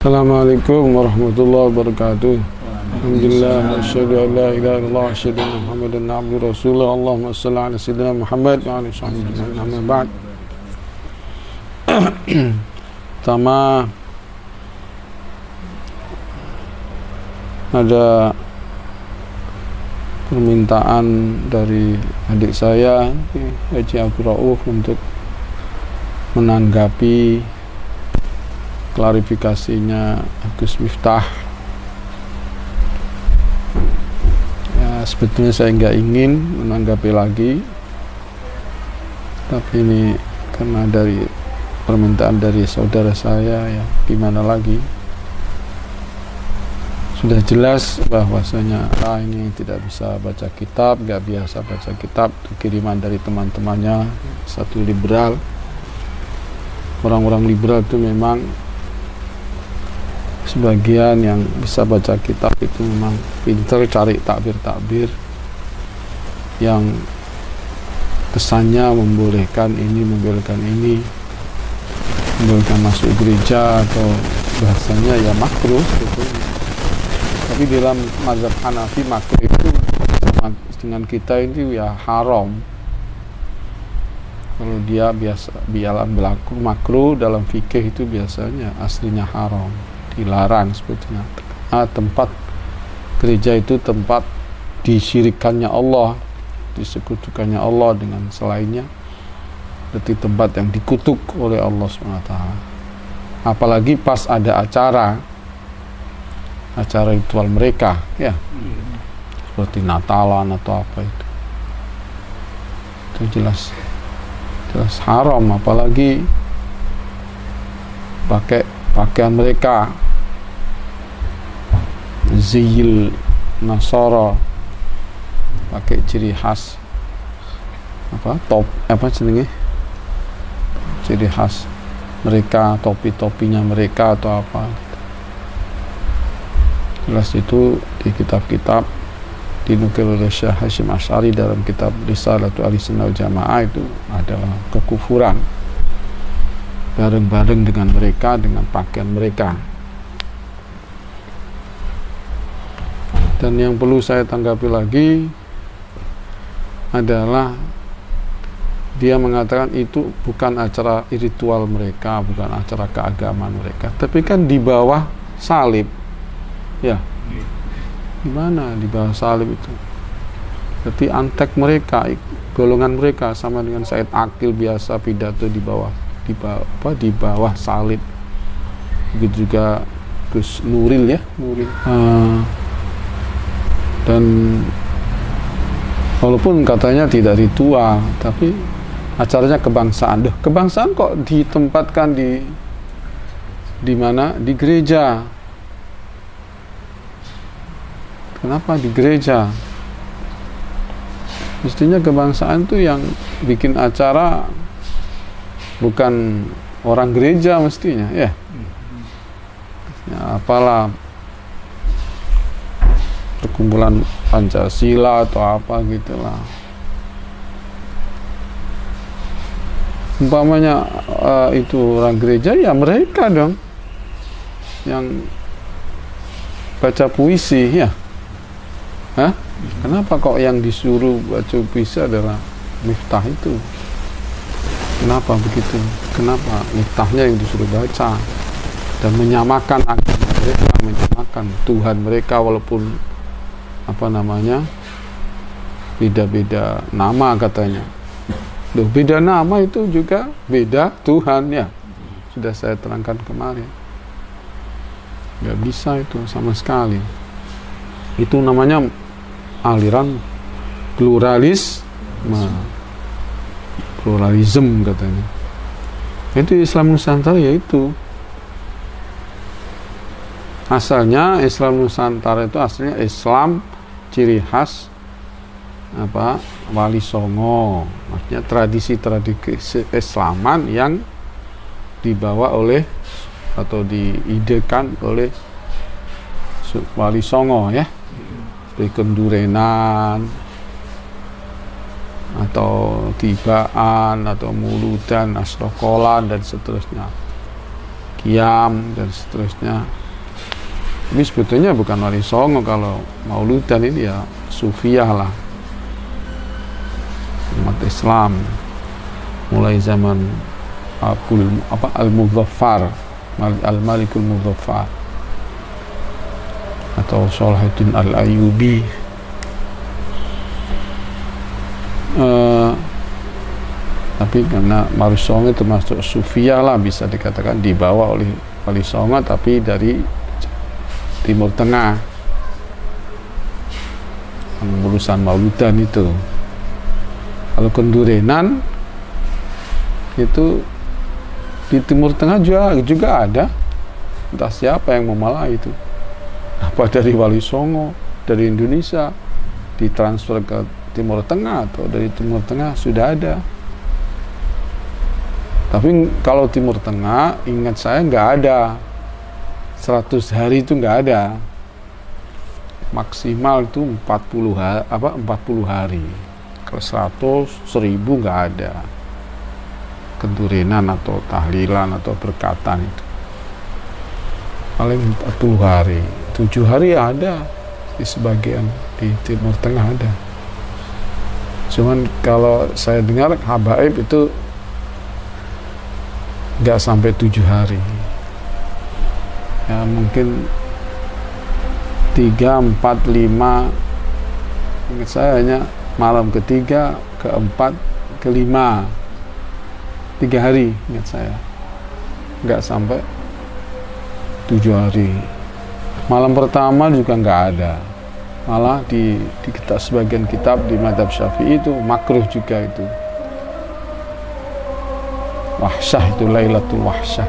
Assalamualaikum warahmatullahi wabarakatuh. Alhamdulillah, asyhadu an la ilaha illallah, asyhadu anna Muhammadan abduhu rasulullah. Allahumma shalli ala sayyidina Muhammad wa ala sahbihi amma ba'd. Pertama, ada permintaan dari adik saya Haji Abdul Rauf untuk menanggapi klarifikasinya Gus Miftah. Ya, sebetulnya saya nggak ingin menanggapi lagi, tapi ini karena dari permintaan dari saudara saya, ya gimana lagi. Sudah jelas bahwasanya ini tidak bisa baca kitab, nggak biasa baca kitab, itu kiriman dari teman-temannya, satu liberal. Orang-orang liberal itu memang sebagian yang bisa baca kitab itu memang pinter cari takbir-takbir yang kesannya membolehkan ini, membolehkan ini, membolehkan masuk gereja, atau bahasanya ya makruh gitu. Tapi dalam mazhab Hanafi makruh itu sama dengan kita ini ya haram. Kalau dia berlaku makruh, dalam fikih itu biasanya aslinya haram, dilarang sebetulnya. Tempat gereja itu tempat disyirikannya Allah, disekutukannya Allah dengan selainnya, berarti tempat yang dikutuk oleh Allah SWT. Apalagi pas ada acara ritual mereka, ya seperti Natalan atau apa itu jelas haram. Apalagi pakai pakaian mereka, ziyil Nasara, pakai ciri khas ciri khas mereka, topi-topinya mereka atau apa. Jelas itu di kitab-kitab dinukil oleh Syekh Hasyim Asy'ari dalam kitab Risalatu Ahlussunnah wal Jamaah, itu adalah kekufuran bareng-bareng dengan mereka, dengan pakaian mereka. Dan yang perlu saya tanggapi lagi adalah dia mengatakan itu bukan acara ritual mereka, bukan acara keagamaan mereka, tapi kan di bawah salib, ya. Gimana di bawah salib itu? Berarti antek mereka, golongan mereka sama dengan Said Akil biasa pidato di bawah salib. Begitu juga Gus Nuril, ya. Dan walaupun katanya tidak ritual, tapi acaranya kebangsaan. Kebangsaan kok ditempatkan di mana? Di gereja. Kenapa di gereja? Mestinya kebangsaan itu yang bikin acara bukan orang gereja mestinya, ya. Apalah perkumpulan Pancasila atau apa gitulah. Umpamanya itu orang gereja, ya mereka dong yang baca puisi, ya. Kenapa kok yang disuruh baca puisi adalah Miftah itu? Kenapa begitu? Kenapa Miftahnya yang disuruh baca? Dan menyamakan agama mereka, menyamakan Tuhan mereka, walaupun beda-beda nama katanya. Beda nama itu juga beda Tuhan, ya. Sudah saya terangkan kemarin. Nggak bisa itu sama sekali. Itu namanya aliran pluralisme katanya. Itu Islam Nusantara, yaitu asalnya Islam Nusantara itu aslinya Islam ciri khas Wali Songo, maksudnya tradisi Islaman yang dibawa oleh atau diidekan oleh Wali Songo, ya. Seperti kendurenan atau tibaan atau muludan, asrokolan dan seterusnya. Qiyam dan seterusnya. Tapi sebetulnya bukan Wali Songo kalau Mauludan ini ya Sufiah lah, umat Islam mulai zaman Al-Muzaffar, Al-Malikul Muzaffar atau Salahuddin Al-Ayyubi. Tapi karena Wali Songo termasuk Sufiah lah, bisa dikatakan dibawa oleh Wali Songo tapi dari Timur Tengah, urusan Mauludan itu. Kalau Kendurenan itu di Timur Tengah juga ada, entah siapa yang memalah itu, apa dari Wali Songo dari Indonesia ditransfer ke Timur Tengah atau dari Timur Tengah sudah ada. Tapi kalau Timur Tengah, ingat saya nggak ada 100 hari itu, nggak ada, maksimal itu 40 hari. Kalau 100, 1000 nggak ada Kendurenan atau tahlilan atau berkatan itu. Paling 40 hari, 7 hari ada di sebagian di Timur Tengah ada. Cuman kalau saya dengar habaib itu nggak sampai 7 hari ya, mungkin 3, 4, 5. Ingat saya hanya malam ketiga, keempat, kelima, 3 hari ingat saya, nggak sampai 7 hari. Malam pertama juga nggak ada, malah di kitab, sebagian kitab di Madzhab Syafi'i itu makruh juga itu. Wahsyah itu, Lailatul Wahsyah.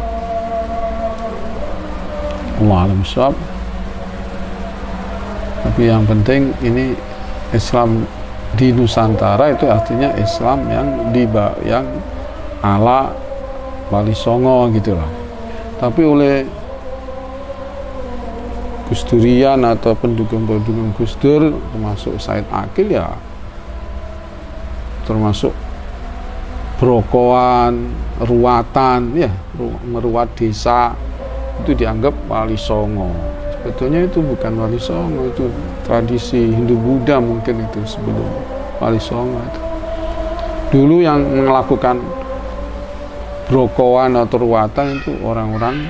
Allah alam shawab. Tapi yang penting ini Islam di Nusantara itu artinya Islam yang ala Wali Songo gitulah. Tapi oleh Gus Durian atau pendukung-pendukung Gus Dur, termasuk Said Akil ya, termasuk brokoan, ruatan, ya, meruat desa itu dianggap Wali Songo. Sebetulnya itu bukan Wali Songo, itu tradisi Hindu Buddha mungkin itu sebelum Wali Songo itu. Dulu yang melakukan brokoan atau ruatan itu orang-orang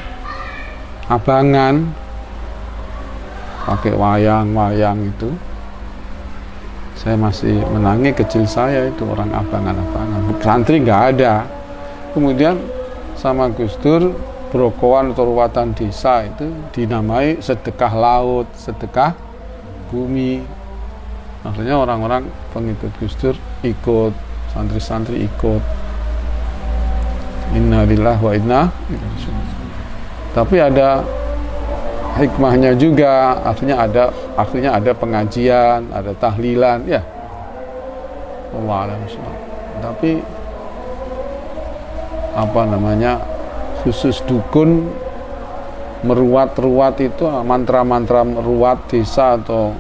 abangan, pakai wayang-wayang itu. Saya masih menangi kecil saya itu orang abangan-abangan, santri nggak ada. Kemudian sama Gus Dur, brokoan atau ruatan desa itu dinamai sedekah laut, sedekah bumi. Maksudnya orang-orang pengikut Gus Dur ikut, santri-santri ikut. Inna lillahi wa inna ilaihi raji'un. Tapi ada hikmahnya juga, artinya ada pengajian, ada tahlilan, ya. Allah alam shawab. Tapi khusus dukun meruat itu, mantra-mantra meruat desa atau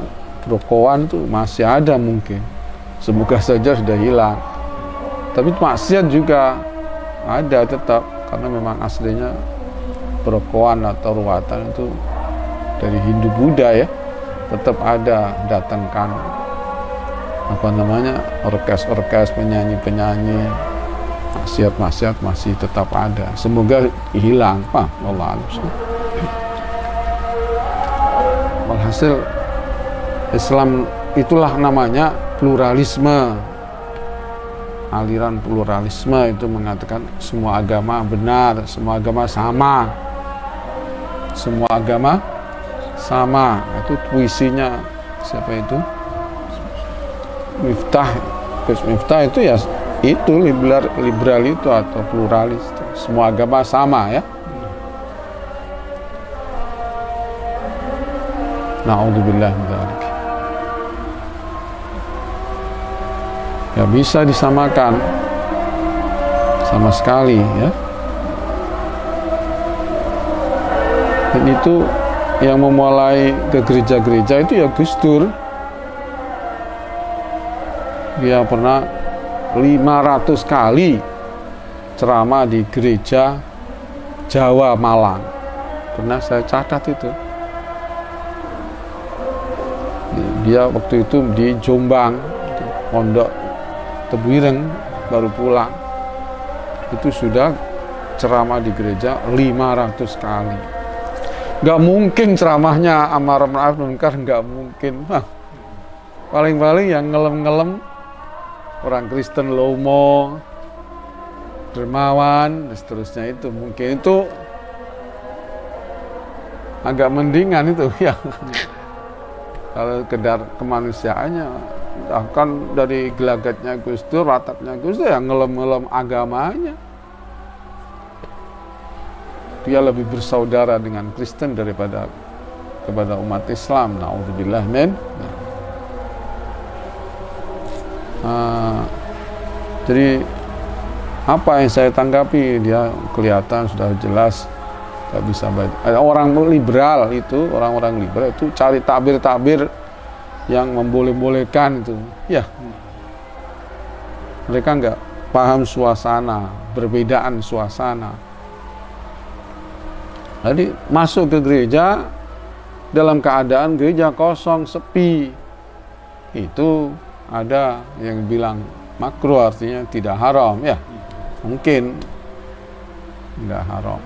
brokoan itu masih ada mungkin. Semoga saja sudah hilang. Tapi maksiat juga ada tetap, karena memang aslinya brokoan atau ruatan itu dari Hindu Buddha ya, tetap ada, datangkan orkes penyanyi maksiat masih tetap ada. Semoga hilang, Pak. Allah alam. Walhasil Islam itulah namanya pluralisme. Aliran pluralisme itu mengatakan semua agama benar, semua agama sama. Semua agama sama. Itu puisinya siapa itu? Miftah itu ya itu liberal itu atau pluralis itu. Semua agama sama ya. Na'udzubillah min dzalik. Ya bisa disamakan sama sekali ya. Dan itu yang memulai ke gereja-gereja itu ya Gus Dur. Dia pernah 500 kali ceramah di gereja Jawa, Malang. Pernah saya catat itu. Dia waktu itu di Jombang, Pondok Tebuireng, baru pulang. Itu sudah ceramah di gereja 500 kali. Gak mungkin ceramahnya amar ma'ruf munkar, gak mungkin. Paling-paling yang ngelem-ngelem orang Kristen lomo, dermawan, dan seterusnya itu. Mungkin itu agak mendingan itu ya. Kalau kedar kemanusiaannya, bahkan dari gelagatnya Gus Dur, ratapnya Gus Dur, yang ngelem-ngelem agamanya. Dia lebih bersaudara dengan Kristen daripada kepada umat Islam. Na'udzubillah min. Jadi apa yang saya tanggapi, dia kelihatan sudah jelas gak bisa baca. Orang liberal itu, orang-orang liberal itu cari takbir-takbir yang memboleh-bolehkan itu. Ya, mereka nggak paham suasana, perbedaan suasana. Jadi masuk ke gereja dalam keadaan gereja kosong, sepi, itu ada yang bilang makruh, artinya tidak haram. Ya, mungkin nggak haram.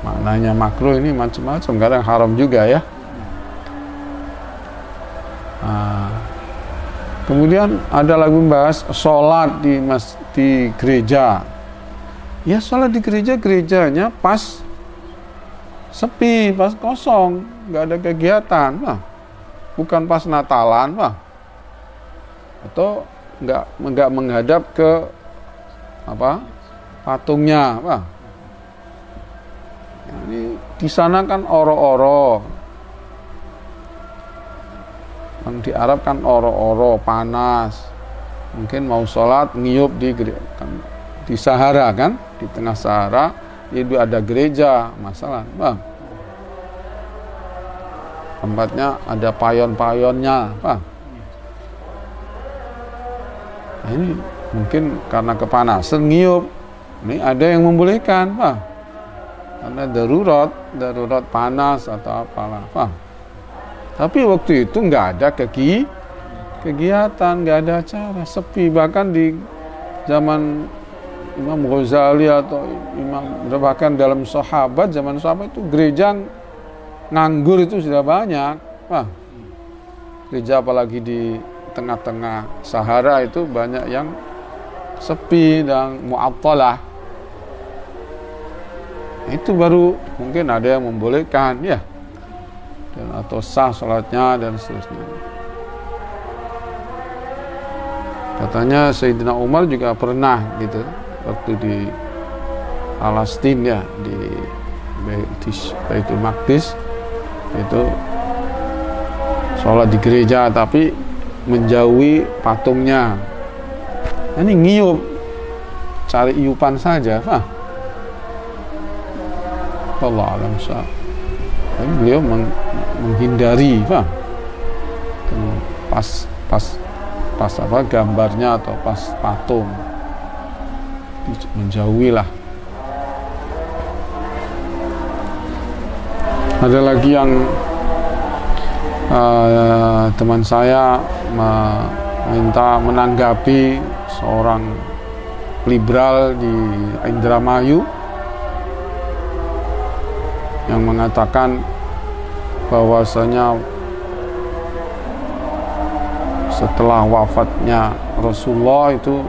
Maknanya makruh ini macam-macam, kadang haram juga ya. Kemudian ada lagi membahas sholat di gereja. Ya, sholat di gereja, gerejanya pas sepi, pas kosong, nggak ada kegiatan, bukan pas Natalan, atau nggak menghadap ke patungnya, Ini di sana kan oro-oro, yang di Arab kan oro-oro, panas, mungkin mau sholat ngiyup di Sahara kan, di tengah Sahara itu ada gereja, masalah, tempatnya ada payon-payonnya, Nah, ini mungkin karena kepanasan ngiyup, ini ada yang membolehkan, karena darurat panas atau apalah, Tapi waktu itu nggak ada kegiatan, nggak ada acara, sepi. Bahkan di zaman Imam Ghazali atau bahkan dalam zaman sahabat itu gereja nganggur itu sudah banyak. Gereja apalagi di tengah-tengah Sahara itu banyak yang sepi dan mu'attalah. Itu baru mungkin ada yang membolehkan, ya, dan atau sah sholatnya dan seterusnya. Katanya Sayyidina Umar juga pernah gitu waktu di Palestina, ya, di Baitul Maqdis itu sholat di gereja tapi menjauhi patungnya. Ini ngiyup, cari iupan saja, Allah alam sah. Tapi beliau menghindari, pas gambarnya atau pas patung, menjauhilah. Ada lagi yang teman saya minta menanggapi seorang liberal di Indramayu yang mengatakan bahwasanya setelah wafatnya Rasulullah itu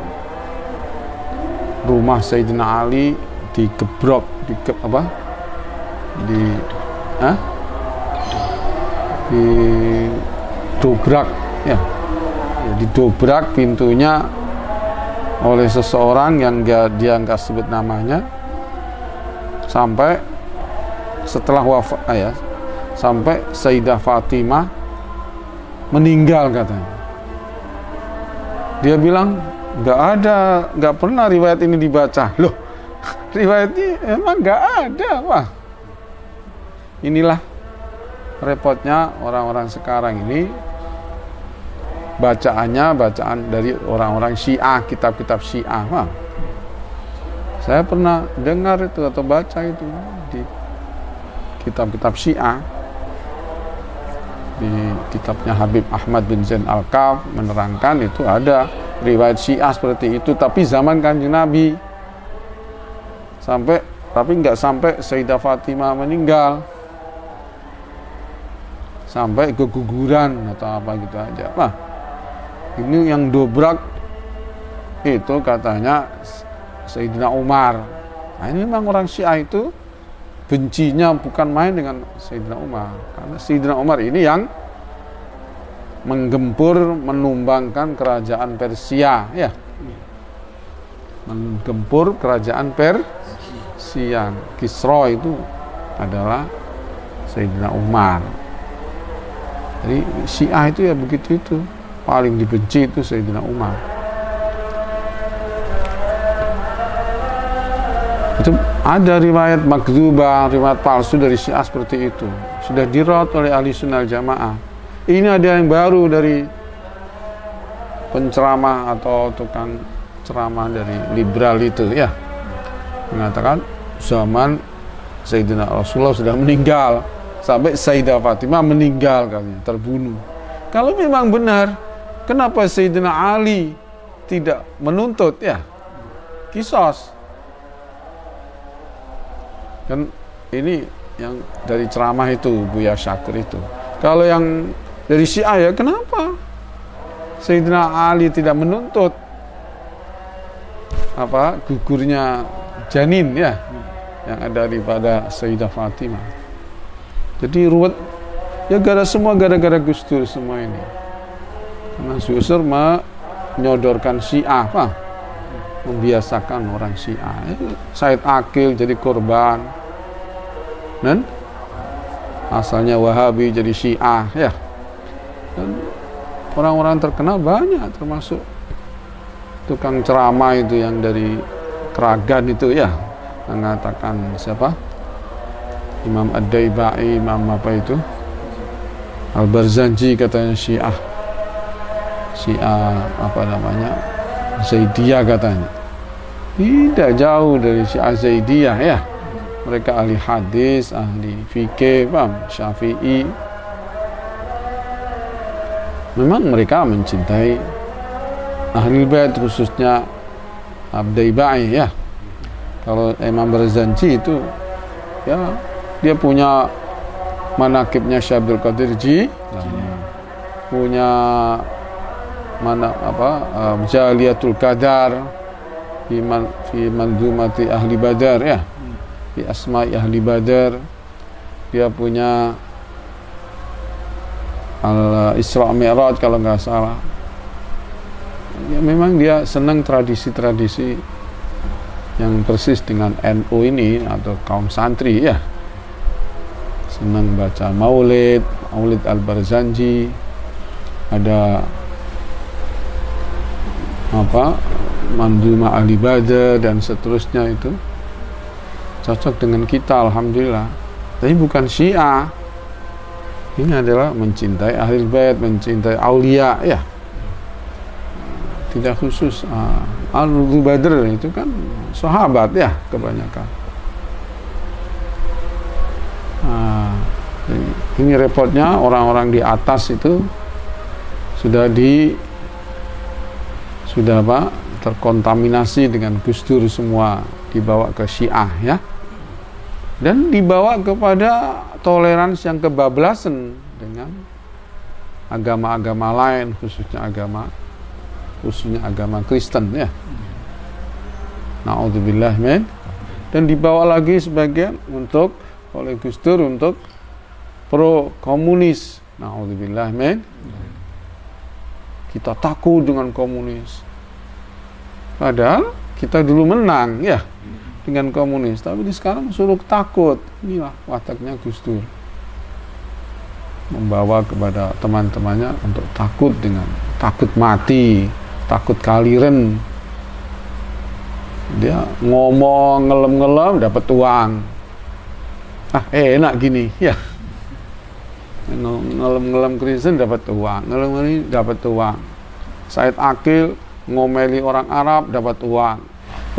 rumah Sayyidina Ali digebrok, didobrak, ya, didobrak pintunya oleh seseorang yang dia nggak sebut namanya, sampai setelah wafat, sampai Sayyidah Fatimah meninggal katanya. Dia bilang nggak pernah riwayat ini dibaca. Loh, riwayat ini emang nggak ada, Inilah repotnya orang-orang sekarang ini, bacaan dari orang-orang Syiah, kitab-kitab Syiah, Saya pernah dengar itu atau baca itu di kitab-kitab Syiah, di kitabnya Habib Ahmad bin Zain Al-Kaf menerangkan itu ada riwayat Syiah seperti itu, tapi zaman Kanjeng Nabi, tapi nggak sampai Sayyidah Fatimah meninggal, sampai keguguran atau apa gitu aja. Nah, ini yang dobrak itu katanya Sayyidina Umar. Nah, ini memang orang Syiah itu bencinya bukan main dengan Sayyidina Umar, karena Sayyidina Umar ini yang menggempur, menumbangkan kerajaan Persia, ya, menggempur kerajaan Persia. Kisra itu adalah Sayyidina Umar. Jadi Syiah itu ya begitu, itu paling dibenci itu Sayyidina Umar. Itu ada riwayat makdzubah, riwayat palsu dari Syiah seperti itu, sudah dirot oleh ahli sunnah jamaah. Ini ada yang baru dari penceramah atau tukang ceramah dari liberal itu, ya, mengatakan zaman Sayyidina Rasulullah sudah meninggal, sampai Sayyidah Fatimah meninggal katanya, terbunuh. Kalau memang benar, kenapa Sayyidina Ali tidak menuntut, ya, kisos? Kan ini yang dari ceramah itu, Buya Syakir itu. Kalau yang dari Syiah, ya, kenapa Sayyidina Ali tidak menuntut apa gugurnya janin, ya, yang ada pada Sayyidah Fatimah? Jadi ruwet, ya, gara-gara Gus Dur semua ini. Karena Gus Dur menyodorkan Syiah, apa? Membiasakan orang Syiah. Said Akil jadi korban, dan asalnya Wahabi jadi Syiah, ya. Dan orang-orang terkenal banyak, termasuk tukang ceramah itu yang dari Kragan itu, ya, mengatakan siapa? Imam Ad-Daibai, Imam apa itu? Al-Barzanji katanya Syiah apa namanya? Zaidiyah katanya. Tidak jauh dari Syiah Zaidiyah, ya. Mereka ahli hadis, ahli fikih, paham, Syafi'i. Memang mereka mencintai ahli bait, khususnya Ad-Daibai, ya. Kalau Imam Barzanji itu, ya, dia punya manaqibnya Syekh Abdul Qadir Jilani, punya Jaliyatul Qadar fi manzumati ahli Badar, ya, fi asma'i ahli Badar. Dia punya Al-Isra Mi'raj kalau nggak salah. Ya, memang dia senang tradisi-tradisi yang persis dengan NU ini atau kaum santri, ya. Senang baca Maulid Al-Barzanji, ada apa Manzumah Ahli Badar dan seterusnya, itu cocok dengan kita, alhamdulillah. Tapi bukan Syiah. Ini adalah mencintai Ahlul Bait, mencintai aulia, ya. Tidak khusus Al-Rudu Badr itu kan sahabat, ya, kebanyakan. Ini repotnya orang-orang di atas itu sudah terkontaminasi dengan Gus Dur, semua dibawa ke Syiah, ya, dan dibawa kepada toleransi yang kebablasan dengan agama-agama lain, khususnya agama Kristen, ya. Na'udzubillah min. Dan dibawa lagi sebagian oleh Gus Dur untuk pro komunis. Na'udzubillah min. Kita takut dengan komunis. Padahal kita dulu menang, ya, dengan komunis, tapi sekarang suruh takut. Inilah wataknya Gus Dur, membawa kepada teman-temannya untuk takut mati, takut kaliren. Dia ngomong ngelem-ngelem dapat uang. Enak gini, ya. Ngelem-ngelem Kristen dapat uang, ngelem-ngelem dapat uang. Said Akil ngomeli orang Arab dapat uang.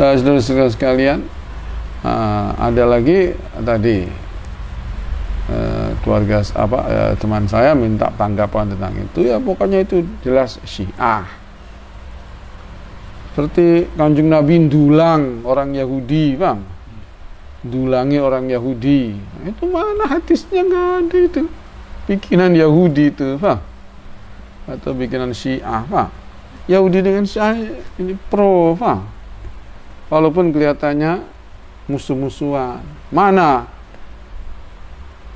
Saudara-saudara sekalian, ada lagi tadi keluarga teman saya minta tanggapan tentang itu, ya pokoknya itu jelas Syiah. Seperti Kanjeng Nabi dulang orang Yahudi, Bang. Dulangi orang Yahudi. Itu mana hadisnya, nggak ada itu. Bikinan Yahudi itu, Bang. Atau bikinan Syiah, Bang. Yahudi dengan Syiah ini pro, Bang. Walaupun kelihatannya musuh-musuhan. Mana?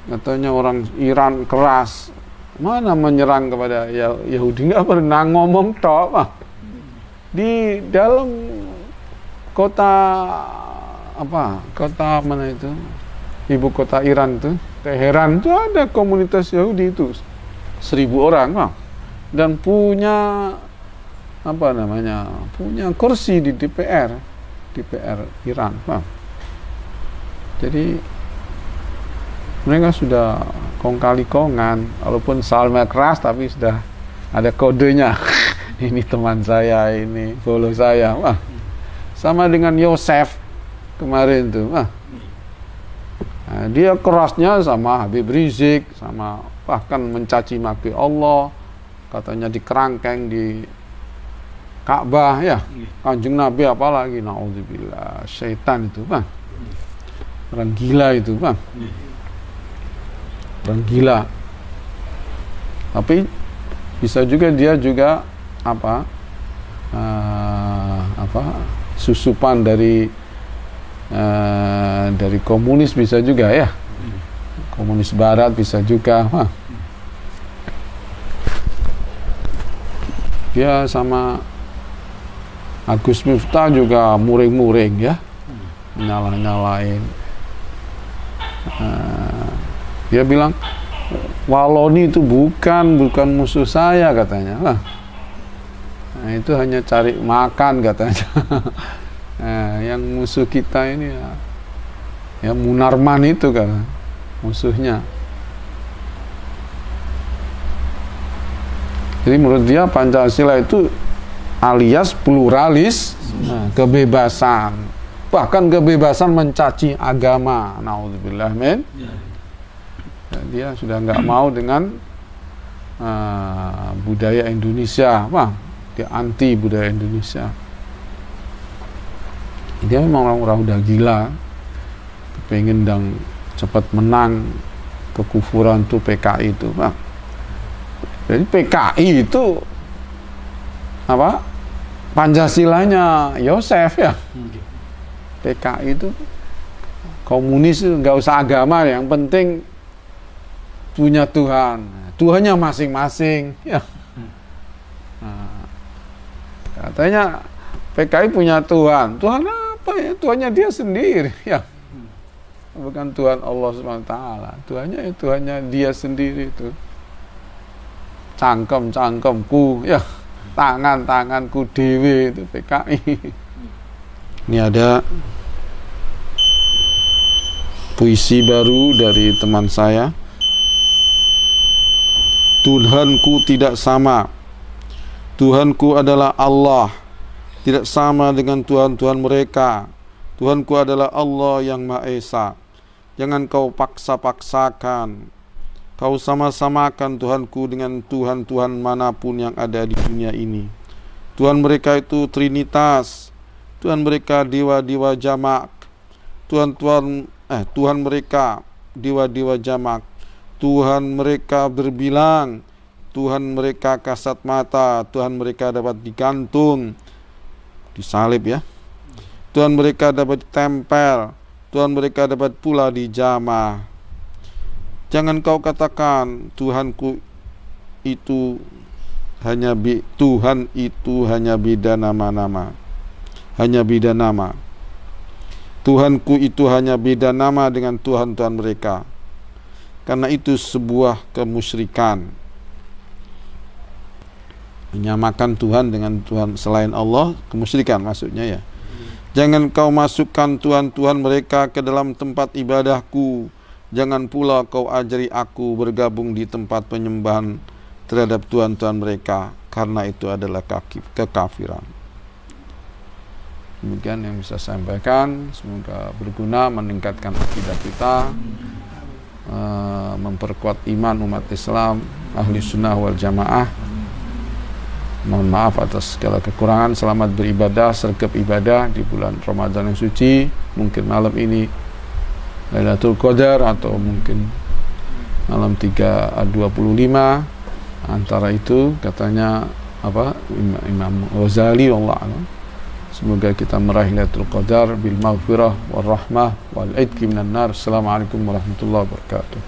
Katanya orang Iran keras. Mana menyerang kepada Yahudi? Nggak pernah ngomong tok, Bang. Di dalam kota mana itu, ibu kota Iran itu, Teheran itu ada komunitas Yahudi itu 1000 orang, Bang. Dan punya punya kursi di DPR Iran, Bang. Jadi mereka sudah kong kali kongan, walaupun salma keras tapi sudah ada kodenya. Ini teman saya, ini follow saya, wah. Sama dengan Yosef kemarin tuh, wah. Nah, dia kerasnya sama Habib Rizik, sama bahkan mencaci maki Allah, katanya di kerangkeng di Ka'bah, ya. Kanjeng Nabi apalagi, naudzubillah, syaitan itu, bang. Orang gila itu, bang. Orang gila. Tapi bisa juga dia juga susupan dari komunis, bisa juga ya, komunis barat bisa juga. Dia sama Agus Miftah juga muring-muring ya, nyala-nyalain. Dia bilang Waloni itu bukan musuh saya, katanya. Nah, itu hanya cari makan, katanya. Nah, yang musuh kita ini ya Munarman itu kan musuhnya. Jadi menurut dia Pancasila itu alias pluralis, kebebasan, bahkan kebebasan mencaci agama. Naudzubillah min. Dia sudah nggak mau dengan budaya Indonesia, dia anti budaya Indonesia. Dia memang orang udah gila, pengen dan cepat menang kekufuran tuh PKI itu, Jadi PKI itu Pancasilanya Yosef, ya. PKI itu komunis, nggak usah agama, yang penting punya Tuhan, Tuhannya masing-masing, ya. Katanya PKI punya Tuhan apa ya? Tuhannya dia sendiri, ya. Bukan Tuhan Allah SWT, Tuhannya dia sendiri itu. Cangkem-cangkemku, ya. Tangan-tanganku dewe, itu PKI. Ini ada puisi baru dari teman saya. Tuhanku tidak sama. Tuhanku adalah Allah, tidak sama dengan Tuhan-Tuhan mereka. Tuhanku adalah Allah yang Maha Esa. Jangan kau paksa-paksakan. Kau sama-samakan Tuhanku dengan Tuhan-Tuhan manapun yang ada di dunia ini. Tuhan mereka itu Trinitas. Tuhan mereka dewa-dewa jamak. Tuhan mereka dewa-dewa jamak. Tuhan mereka berbilang, Tuhan mereka kasat mata, Tuhan mereka dapat digantung, disalib, ya. Tuhan mereka dapat ditempel, Tuhan mereka dapat pula dijamah. Jangan kau katakan Tuhanku itu hanya Tuhan itu hanya beda nama-nama, hanya beda nama. Tuhanku itu hanya beda nama dengan Tuhan-Tuhan mereka. Karena itu sebuah kemusyrikan. Menyamakan Tuhan dengan Tuhan selain Allah, kemusyrikan maksudnya, ya. Jangan kau masukkan Tuhan-Tuhan mereka ke dalam tempat ibadahku. Jangan pula kau ajari aku bergabung di tempat penyembahan terhadap Tuhan-Tuhan mereka, karena itu adalah kekafiran. Demikian yang bisa saya sampaikan, semoga berguna meningkatkan akidah kita, memperkuat iman umat Islam ahli sunnah wal jamaah. Mohon maaf atas segala kekurangan. Selamat beribadah, sergap ibadah di bulan Ramadan yang suci. Mungkin malam ini Lailatul Qadar, atau mungkin malam 3/25. Antara itu katanya Imam Ghazali, wallahu a'lam. Semoga kita meraih Lailatul Qadar bil maghfirah wal rahmah wal 'idqi minan nar. Assalamualaikum warahmatullahi wabarakatuh.